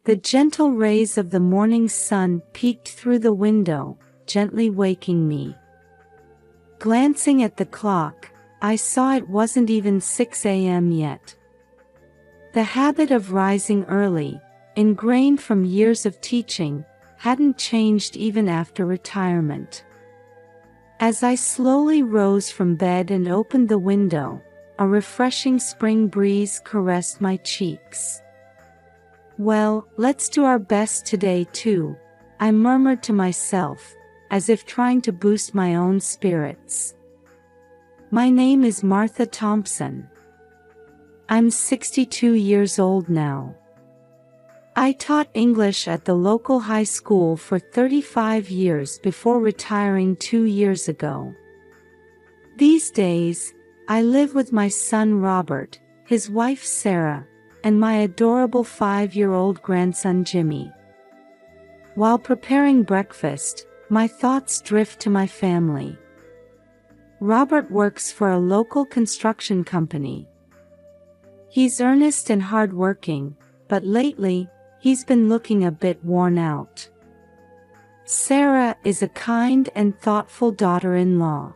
The gentle rays of the morning sun peeked through the window, gently waking me. Glancing at the clock, I saw it wasn't even 6 a.m. yet. The habit of rising early, ingrained from years of teaching, hadn't changed even after retirement. As I slowly rose from bed and opened the window, a refreshing spring breeze caressed my cheeks. "Well, let's do our best today too," I murmured to myself, as if trying to boost my own spirits. My name is Martha Thompson. I'm 62 years old now. I taught English at the local high school for 35 years before retiring 2 years ago. These days, I live with my son Robert, his wife Sarah, and my adorable 5-year-old grandson Jimmy. While preparing breakfast, my thoughts drift to my family. Robert works for a local construction company. He's earnest and hardworking, but lately, he's been looking a bit worn out. Sarah is a kind and thoughtful daughter-in-law.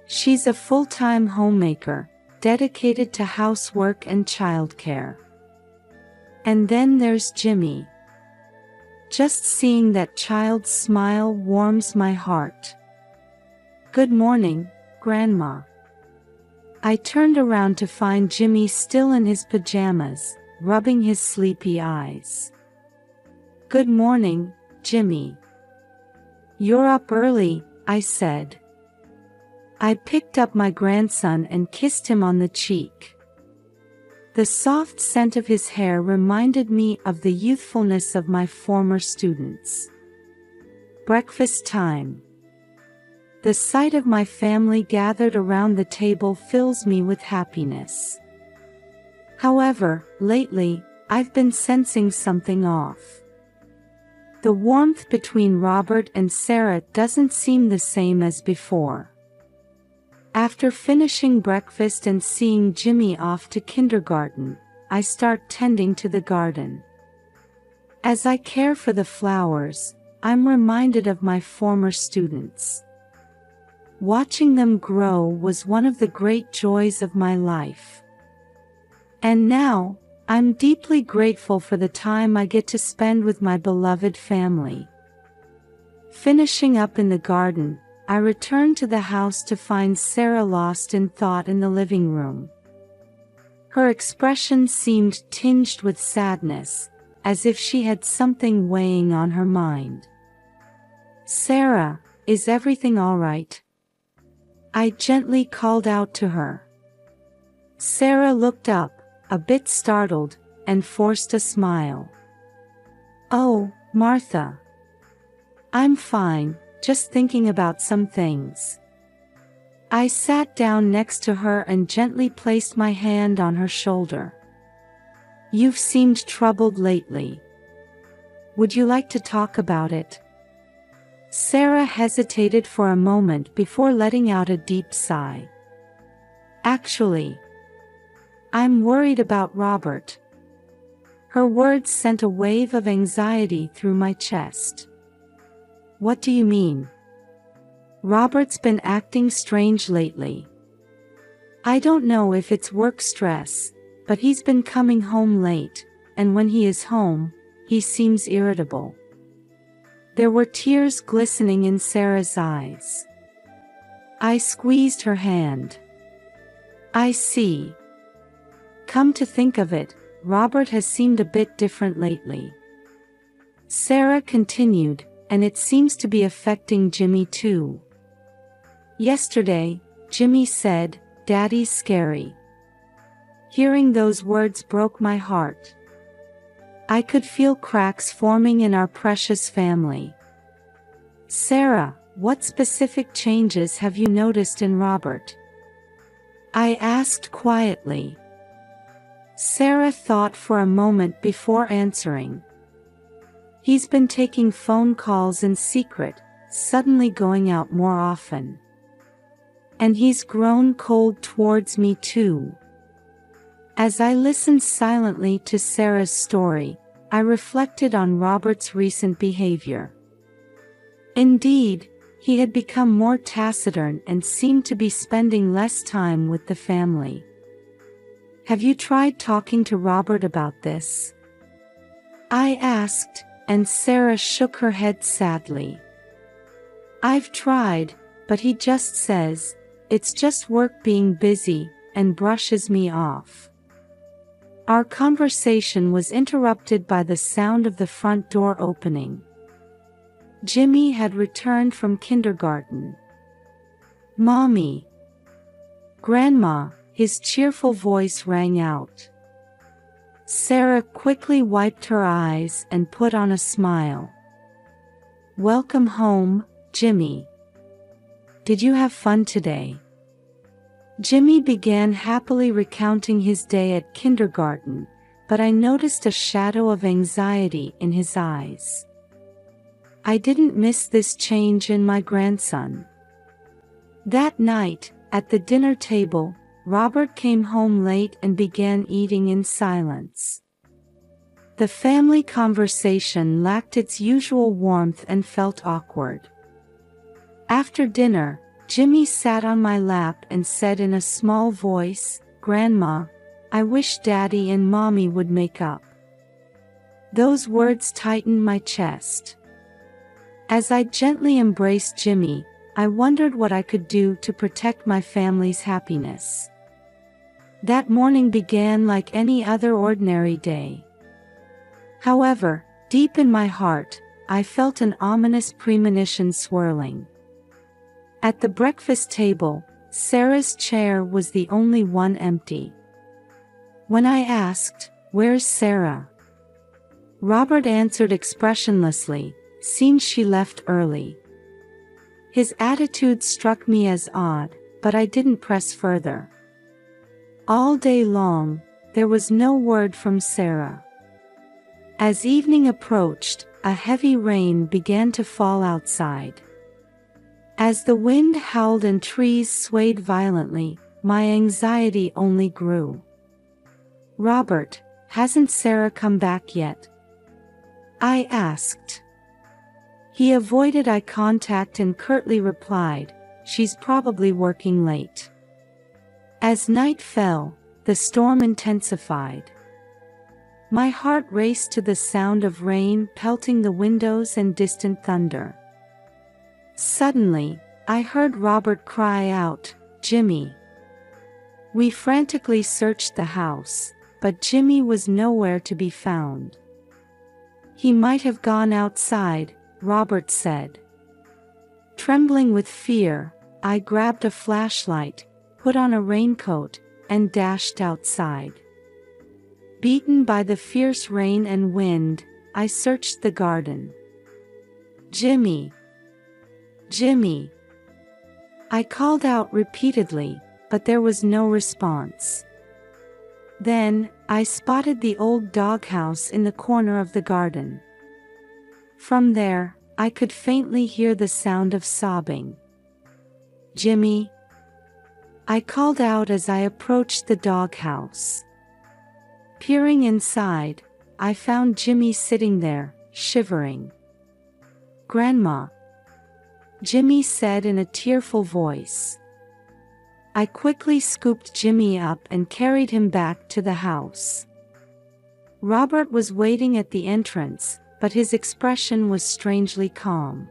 She's a full-time homemaker, dedicated to housework and childcare. And then there's Jimmy. Just seeing that child's smile warms my heart. "Good morning, Grandma." I turned around to find Jimmy still in his pajamas, rubbing his sleepy eyes. "Good morning, Jimmy. You're up early," I said. I picked up my grandson and kissed him on the cheek. The soft scent of his hair reminded me of the youthfulness of my former students. Breakfast time. The sight of my family gathered around the table fills me with happiness. However, lately, I've been sensing something off. The warmth between Robert and Sarah doesn't seem the same as before. After finishing breakfast and seeing Jimmy off to kindergarten, I start tending to the garden. As I care for the flowers, I'm reminded of my former students. Watching them grow was one of the great joys of my life. And now, I'm deeply grateful for the time I get to spend with my beloved family. Finishing up in the garden, I returned to the house to find Sarah lost in thought in the living room. Her expression seemed tinged with sadness, as if she had something weighing on her mind. "Sarah, is everything all right?" I gently called out to her. Sarah looked up, a bit startled, and forced a smile. "Oh, Martha. I'm fine, just thinking about some things." I sat down next to her and gently placed my hand on her shoulder. "You've seemed troubled lately. Would you like to talk about it?" Sarah hesitated for a moment before letting out a deep sigh. "Actually, I'm worried about Robert." Her words sent a wave of anxiety through my chest. "What do you mean?" "Robert's been acting strange lately. I don't know if it's work stress, but he's been coming home late, and when he is home, he seems irritable." There were tears glistening in Sarah's eyes. I squeezed her hand. "I see. Come to think of it, Robert has seemed a bit different lately." Sarah continued, "And it seems to be affecting Jimmy too. Yesterday, Jimmy said, 'Daddy's scary.'" Hearing those words broke my heart. I could feel cracks forming in our precious family. "Sarah, what specific changes have you noticed in Robert?" I asked quietly. Sarah thought for a moment before answering. "He's been taking phone calls in secret, suddenly going out more often. And he's grown cold towards me too." As I listened silently to Sarah's story, I reflected on Robert's recent behavior. Indeed, he had become more taciturn and seemed to be spending less time with the family. "Have you tried talking to Robert about this?" I asked, and Sarah shook her head sadly. "I've tried, but he just says, it's just work being busy, and brushes me off." Our conversation was interrupted by the sound of the front door opening. Jimmy had returned from kindergarten. "Mommy!" "Grandma!" his cheerful voice rang out. Sarah quickly wiped her eyes and put on a smile. "Welcome home, Jimmy. Did you have fun today?" Jimmy began happily recounting his day at kindergarten, but I noticed a shadow of anxiety in his eyes. I didn't miss this change in my grandson. That night, at the dinner table, Robert came home late and began eating in silence. The family conversation lacked its usual warmth and felt awkward. After dinner, Jimmy sat on my lap and said in a small voice, "Grandma, I wish Daddy and Mommy would make up." Those words tightened my chest. As I gently embraced Jimmy, I wondered what I could do to protect my family's happiness. That morning began like any other ordinary day. However, deep in my heart, I felt an ominous premonition swirling. At the breakfast table, Sarah's chair was the only one empty. When I asked, "Where's Sarah?" Robert answered expressionlessly, "Seems she left early." His attitude struck me as odd, but I didn't press further. All day long, there was no word from Sarah. As evening approached, a heavy rain began to fall outside. As the wind howled and trees swayed violently, my anxiety only grew. "Robert, hasn't Sarah come back yet?" I asked. He avoided eye contact and curtly replied, "She's probably working late." As night fell, the storm intensified. My heart raced to the sound of rain pelting the windows and distant thunder. Suddenly, I heard Robert cry out, "Jimmy!" We frantically searched the house, but Jimmy was nowhere to be found. "He might have gone outside," Robert said. Trembling with fear, I grabbed a flashlight, put on a raincoat, and dashed outside. Beaten by the fierce rain and wind, I searched the garden. "Jimmy! Jimmy!" I called out repeatedly, but there was no response. Then, I spotted the old doghouse in the corner of the garden. From there, I could faintly hear the sound of sobbing. "Jimmy!" I called out as I approached the doghouse. Peering inside, I found Jimmy sitting there, shivering. "Grandma," Jimmy said in a tearful voice. I quickly scooped Jimmy up and carried him back to the house. Robert was waiting at the entrance, but his expression was strangely calm.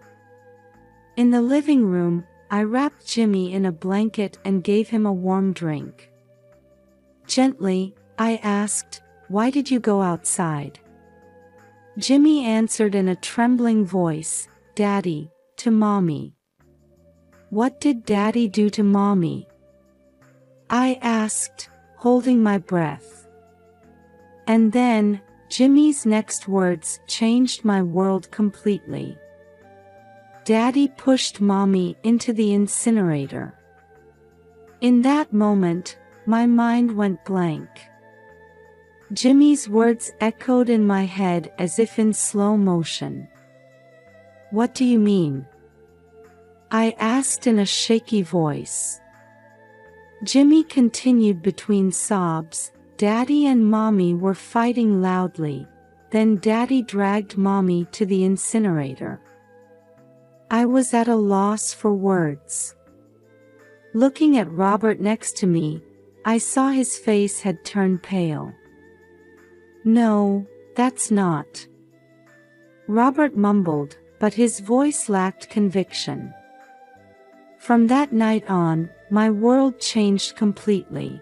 In the living room, I wrapped Jimmy in a blanket and gave him a warm drink. Gently, I asked, "Why did you go outside?" Jimmy answered in a trembling voice, "Daddy, to Mommy." "What did Daddy do to Mommy?" I asked, holding my breath. And then, Jimmy's next words changed my world completely. "Daddy pushed Mommy into the incinerator." In that moment, my mind went blank. Jimmy's words echoed in my head as if in slow motion. "What do you mean?" I asked in a shaky voice. Jimmy continued between sobs, "Daddy and Mommy were fighting loudly. then Daddy dragged Mommy to the incinerator. I was at a loss for words. Looking at Robert next to me, I saw his face had turned pale. "No, that's not." Robert mumbled, but his voice lacked conviction. From that night on, my world changed completely.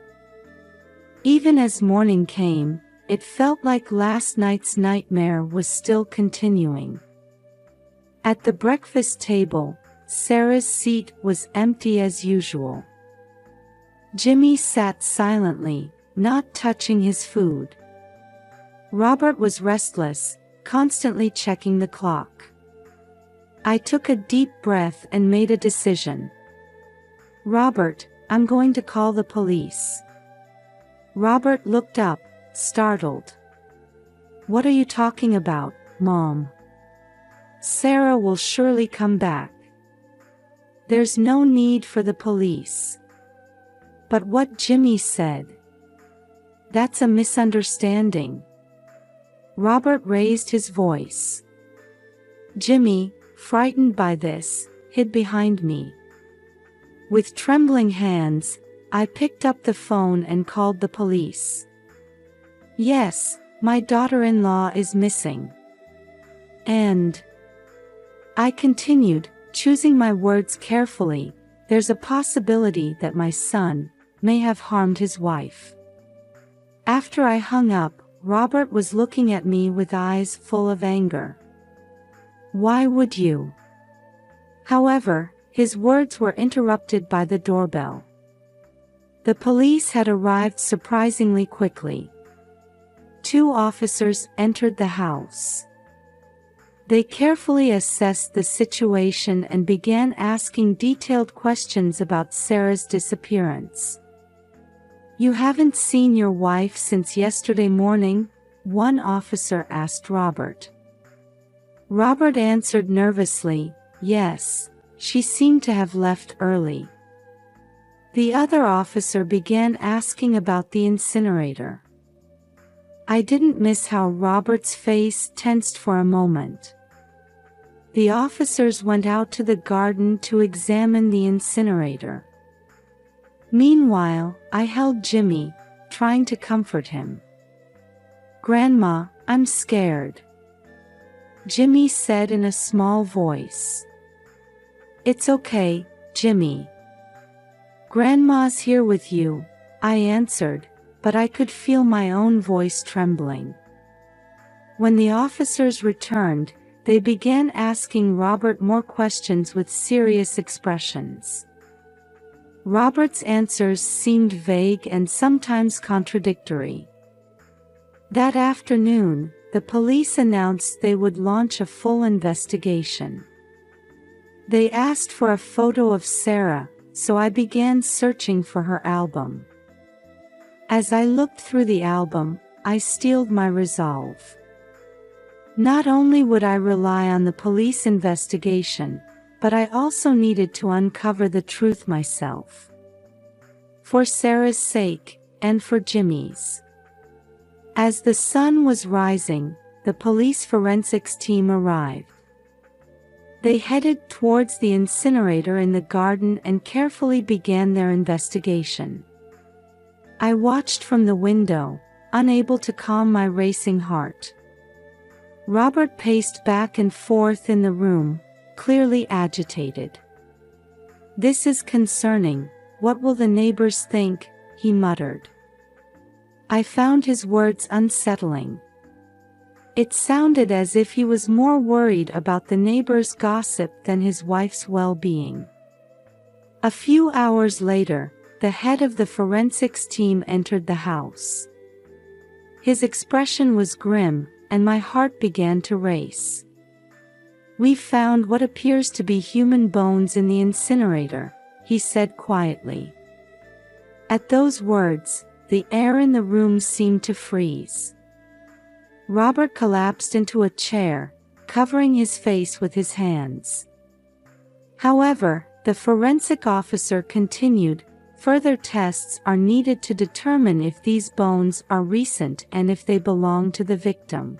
Even as morning came, it felt like last night's nightmare was still continuing. At the breakfast table, Sarah's seat was empty as usual. Jimmy sat silently, not touching his food. Robert was restless, constantly checking the clock. I took a deep breath and made a decision. "Robert, I'm going to call the police." Robert looked up, startled. "What are you talking about, Mom? Sarah will surely come back." "There's no need for the police." "But what Jimmy said." "That's a misunderstanding." Robert raised his voice. Jimmy, frightened by this, hid behind me. With trembling hands, I picked up the phone and called the police. "Yes, my daughter-in-law is missing." And I continued, choosing my words carefully, "There's a possibility that my son may have harmed his wife." After I hung up, Robert was looking at me with eyes full of anger. "Why would you?" However, his words were interrupted by the doorbell. The police had arrived surprisingly quickly. 2 officers entered the house. They carefully assessed the situation and began asking detailed questions about Sarah's disappearance. "You haven't seen your wife since yesterday morning?" one officer asked Robert. Robert answered nervously, "Yes, she seemed to have left early." The other officer began asking about the incinerator. I didn't miss how Robert's face tensed for a moment. The officers went out to the garden to examine the incinerator. Meanwhile, I held Jimmy, trying to comfort him. "Grandma, I'm scared," Jimmy said in a small voice. "It's okay, Jimmy. Grandma's here with you," I answered, but I could feel my own voice trembling. When the officers returned, they began asking Robert more questions with serious expressions. Robert's answers seemed vague and sometimes contradictory. That afternoon, the police announced they would launch a full investigation. They asked for a photo of Sarah, so I began searching for her album. As I looked through the album, I steeled my resolve. Not only would I rely on the police investigation, but I also needed to uncover the truth myself. For Sarah's sake, and for Jimmy's. As the sun was rising, the police forensics team arrived. They headed towards the incinerator in the garden and carefully began their investigation. I watched from the window, unable to calm my racing heart. Robert paced back and forth in the room, clearly agitated. "This is concerning. What will the neighbors think?" he muttered. I found his words unsettling. It sounded as if he was more worried about the neighbors' gossip than his wife's well-being. A few hours later, the head of the forensics team entered the house. His expression was grim, and my heart began to race. "We found what appears to be human bones in the incinerator," he said quietly. At those words, the air in the room seemed to freeze. Robert collapsed into a chair, covering his face with his hands. However, the forensic officer continued, "Further tests are needed to determine if these bones are recent and if they belong to the victim."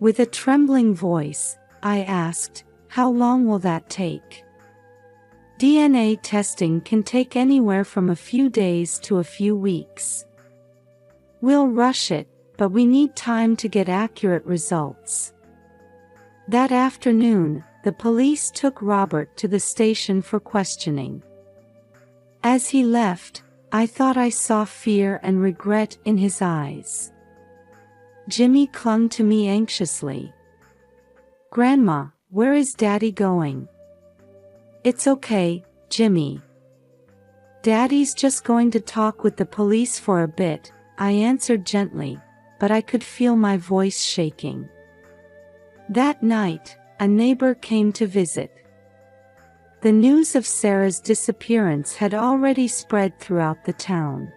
With a trembling voice, I asked, "How long will that take?" "DNA testing can take anywhere from a few days to a few weeks. We'll rush it, but we need time to get accurate results." That afternoon, the police took Robert to the station for questioning. As he left, I thought I saw fear and regret in his eyes. Jimmy clung to me anxiously. "Grandma, where is Daddy going?" "It's okay, Jimmy. Daddy's just going to talk with the police for a bit," I answered gently, but I could feel my voice shaking. That night, a neighbor came to visit. The news of Sarah's disappearance had already spread throughout the town.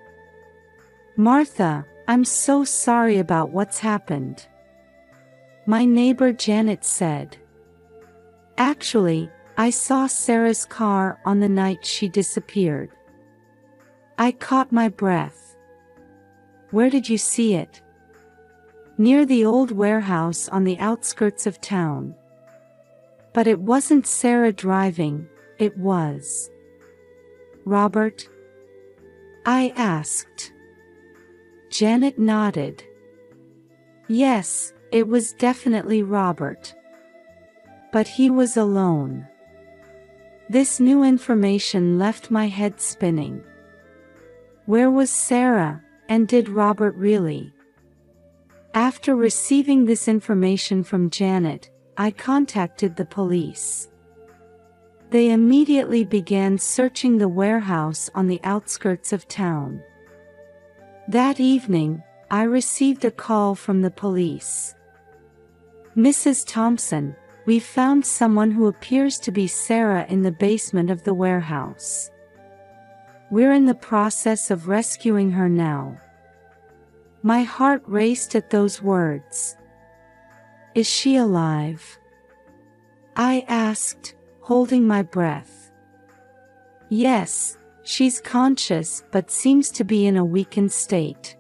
"Martha, I'm so sorry about what's happened," my neighbor Janet said. "Actually, I saw Sarah's car on the night she disappeared." I caught my breath. "Where did you see it?" "Near the old warehouse on the outskirts of town." "But it wasn't Sarah driving, it was Robert?" I asked. Janet nodded. "Yes, it was definitely Robert. But he was alone." This new information left my head spinning. Where was Sarah, and did Robert really? After receiving this information from Janet, I contacted the police. They immediately began searching the warehouse on the outskirts of town. That evening, I received a call from the police. "Mrs. Thompson, we found someone who appears to be Sarah in the basement of the warehouse. We're in the process of rescuing her now." My heart raced at those words. "Is she alive?" I asked, holding my breath. "Yes, she's conscious but seems to be in a weakened state.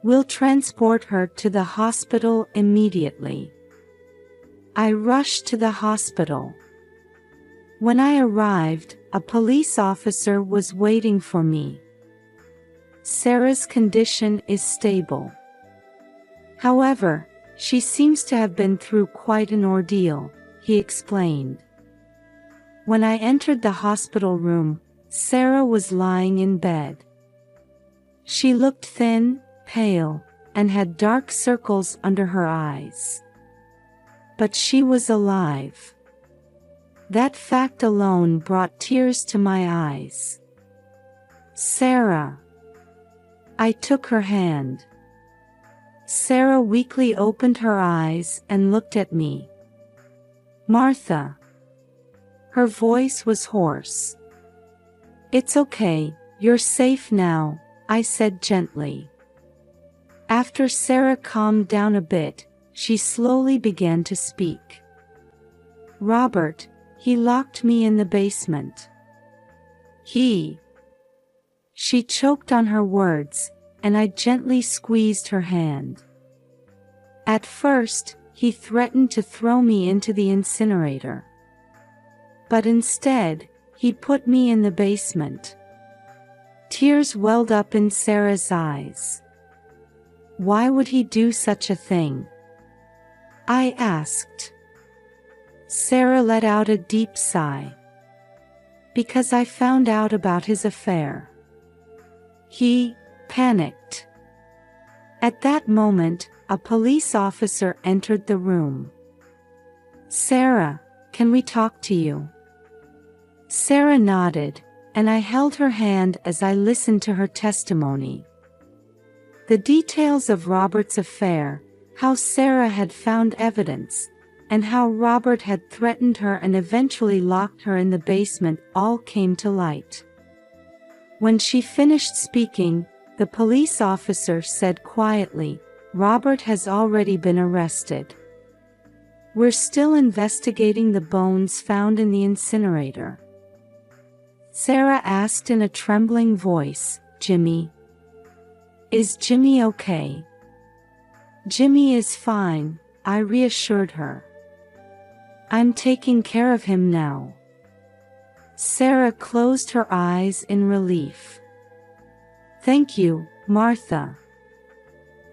We'll transport her to the hospital immediately." I rushed to the hospital. When I arrived, a police officer was waiting for me. "Sarah's condition is stable. However, she seems to have been through quite an ordeal," he explained. When I entered the hospital room, Sarah was lying in bed. She looked thin, pale, and had dark circles under her eyes. But she was alive. That fact alone brought tears to my eyes. "Sarah." I took her hand. Sarah weakly opened her eyes and looked at me. "Martha." Her voice was hoarse. "It's okay, you're safe now," I said gently. After Sarah calmed down a bit, she slowly began to speak. "Robert, he locked me in the basement. She choked on her words, and I gently squeezed her hand. "At first, he threatened to throw me into the incinerator. But instead, he put me in the basement." Tears welled up in Sarah's eyes. "Why would he do such a thing?" I asked. Sarah let out a deep sigh. "Because I found out about his affair." He panicked. At that moment, a police officer entered the room. "Sarah, can we talk to you?" Sarah nodded, and I held her hand as I listened to her testimony. The details of Robert's affair, how Sarah had found evidence, and how Robert had threatened her and eventually locked her in the basement all came to light. When she finished speaking, the police officer said quietly, "Robert has already been arrested. We're still investigating the bones found in the incinerator." Sarah asked in a trembling voice, "Is Jimmy okay?" "Jimmy is fine, I reassured her. I'm taking care of him now. Sarah closed her eyes in relief. Thank you, Martha.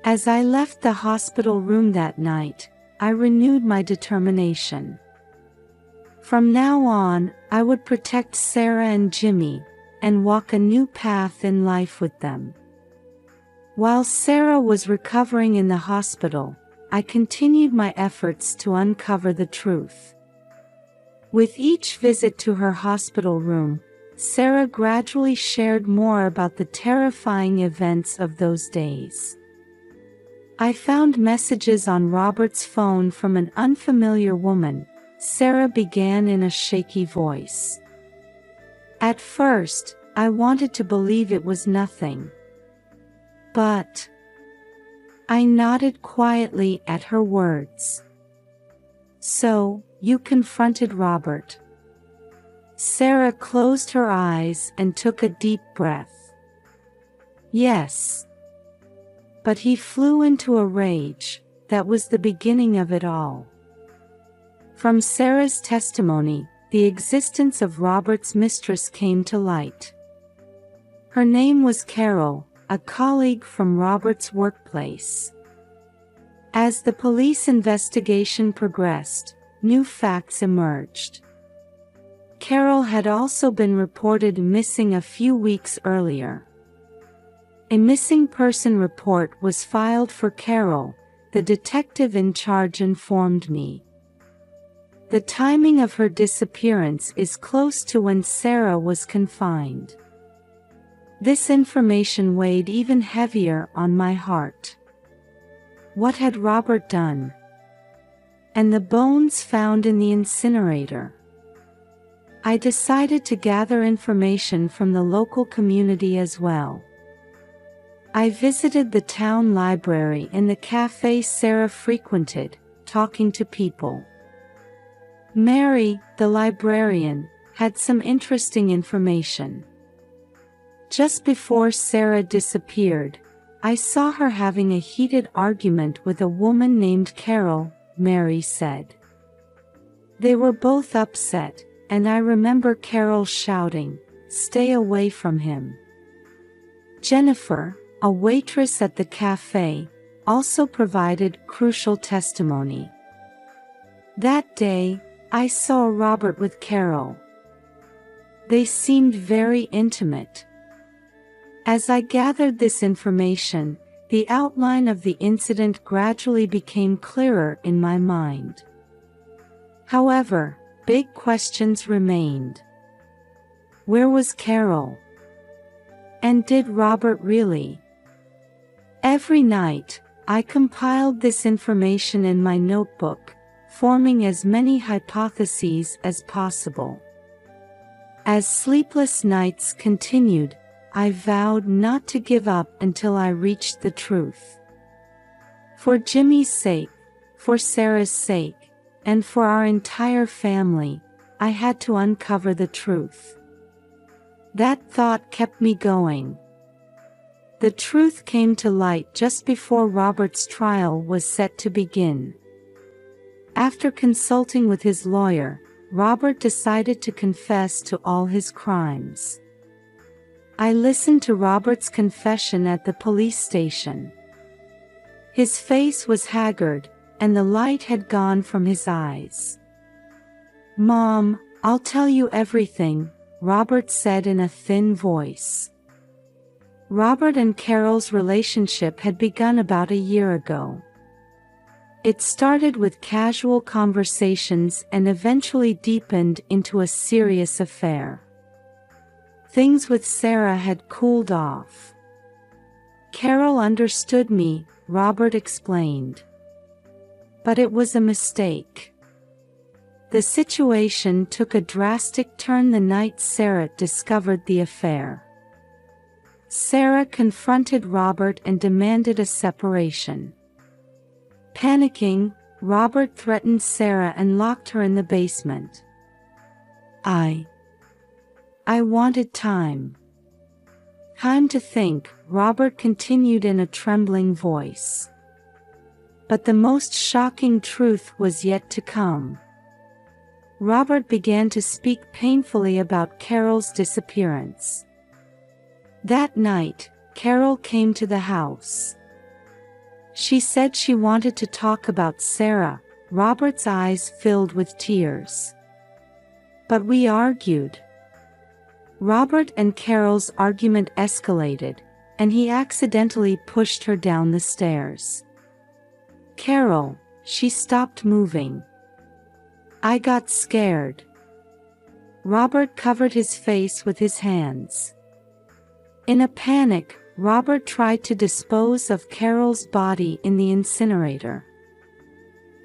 As I left the hospital room that night, I renewed my determination. From now on, I would protect Sarah and Jimmy, and walk a new path in life with them. While Sarah was recovering in the hospital, I continued my efforts to uncover the truth. With each visit to her hospital room, Sarah gradually shared more about the terrifying events of those days. I found messages on Robert's phone from an unfamiliar woman, Sarah began in a shaky voice. At first, I wanted to believe it was nothing. But I nodded quietly at her words. So, you confronted Robert. Sarah closed her eyes and took a deep breath. Yes. But he flew into a rage. That was the beginning of it all. From Sarah's testimony, the existence of Robert's mistress came to light. Her name was Carol, a colleague from Robert's workplace. As the police investigation progressed, new facts emerged. Carol had also been reported missing a few weeks earlier. A missing person report was filed for Carol, the detective in charge informed me. The timing of her disappearance is close to when Sarah was confined. This information weighed even heavier on my heart. What had Robert done? And the bones found in the incinerator. I decided to gather information from the local community as well. I visited the town library and the cafe Sarah frequented, talking to people. Mary, the librarian, had some interesting information. Just before Sarah disappeared, I saw her having a heated argument with a woman named Carol, Mary said. They were both upset, and I remember Carol shouting, "Stay away from him." Jennifer, a waitress at the cafe, also provided crucial testimony. That day, I saw Robert with Carol. They seemed very intimate. As I gathered this information, the outline of the incident gradually became clearer in my mind. However, big questions remained. Where was Carol? And did Robert really? Every night, I compiled this information in my notebook, forming as many hypotheses as possible. As sleepless nights continued, I vowed not to give up until I reached the truth. For Jimmy's sake, for Sarah's sake, and for our entire family, I had to uncover the truth. That thought kept me going. The truth came to light just before Robert's trial was set to begin. After consulting with his lawyer, Robert decided to confess to all his crimes. I listened to Robert's confession at the police station. His face was haggard, and the light had gone from his eyes. "Mom, I'll tell you everything," Robert said in a thin voice. Robert and Carol's relationship had begun about a year ago. It started with casual conversations and eventually deepened into a serious affair. Things with Sarah had cooled off. Carol understood me, Robert explained. But it was a mistake. The situation took a drastic turn the night Sarah discovered the affair. Sarah confronted Robert and demanded a separation. Panicking, Robert threatened Sarah and locked her in the basement. I wanted time. Time to think, Robert continued in a trembling voice. But the most shocking truth was yet to come. Robert began to speak painfully about Carol's disappearance. That night, Carol came to the house. She said she wanted to talk about Sarah. Robert's eyes filled with tears. But we argued. Robert and Carol's argument escalated, and he accidentally pushed her down the stairs. Carol, she stopped moving. I got scared. Robert covered his face with his hands. In a panic, Robert tried to dispose of Carol's body in the incinerator.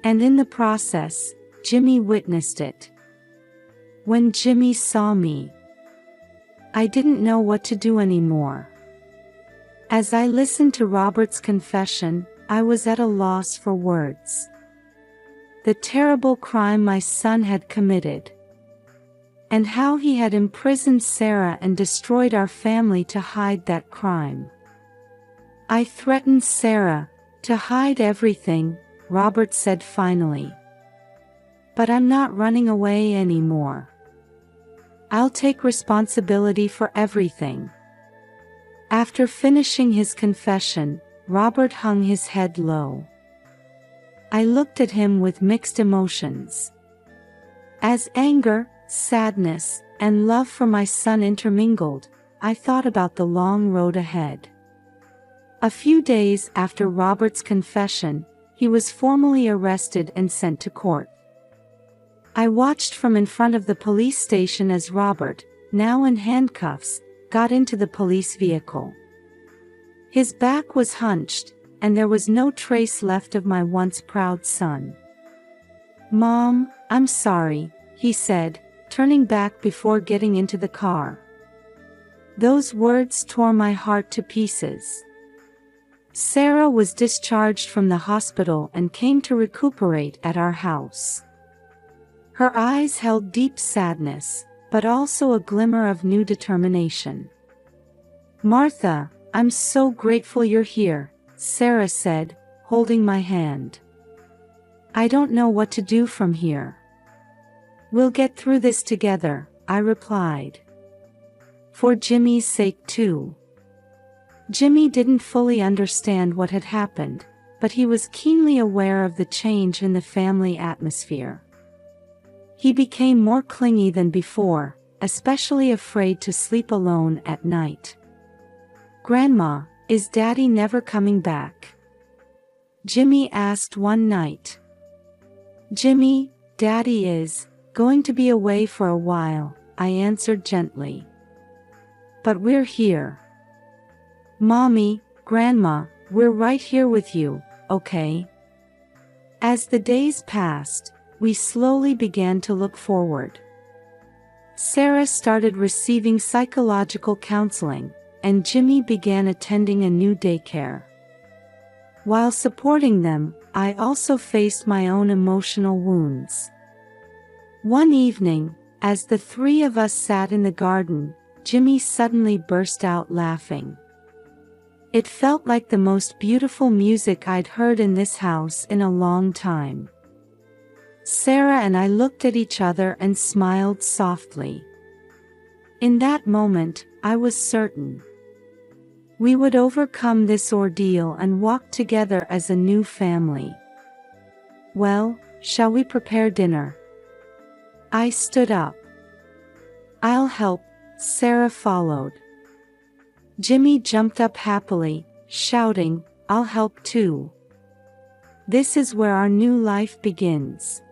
And in the process, Jimmy witnessed it. When Jimmy saw me, I didn't know what to do anymore. As I listened to Robert's confession, I was at a loss for words. The terrible crime my son had committed. And how he had imprisoned Sarah and destroyed our family to hide that crime. I threatened Sarah to hide everything, Robert said finally. But I'm not running away anymore. I'll take responsibility for everything. After finishing his confession, Robert hung his head low. I looked at him with mixed emotions. As anger, sadness, and love for my son intermingled, I thought about the long road ahead. A few days after Robert's confession, he was formally arrested and sent to court. I watched from in front of the police station as Robert, now in handcuffs, got into the police vehicle. His back was hunched, and there was no trace left of my once proud son. "Mom, I'm sorry," he said, turning back before getting into the car. Those words tore my heart to pieces. Sarah was discharged from the hospital and came to recuperate at our house. Her eyes held deep sadness, but also a glimmer of new determination. "Martha, I'm so grateful you're here," Sarah said, holding my hand. "I don't know what to do from here." "We'll get through this together," I replied. "For Jimmy's sake too." Jimmy didn't fully understand what had happened, but he was keenly aware of the change in the family atmosphere. He became more clingy than before, especially afraid to sleep alone at night. "Grandma, is Daddy never coming back?" Jimmy asked one night. "Jimmy, Daddy is going to be away for a while," I answered gently. "But we're here. Mommy, Grandma, we're right here with you, okay?" As the days passed, we slowly began to look forward. Sarah started receiving psychological counseling, and Jimmy began attending a new daycare. While supporting them, I also faced my own emotional wounds. One evening, as the three of us sat in the garden, Jimmy suddenly burst out laughing. It felt like the most beautiful music I'd heard in this house in a long time. Sarah and I looked at each other and smiled softly. In that moment, I was certain we would overcome this ordeal and walk together as a new family. "Well, shall we prepare dinner?" I stood up. "I'll help," Sarah followed. Jimmy jumped up happily, shouting, "I'll help too." This is where our new life begins.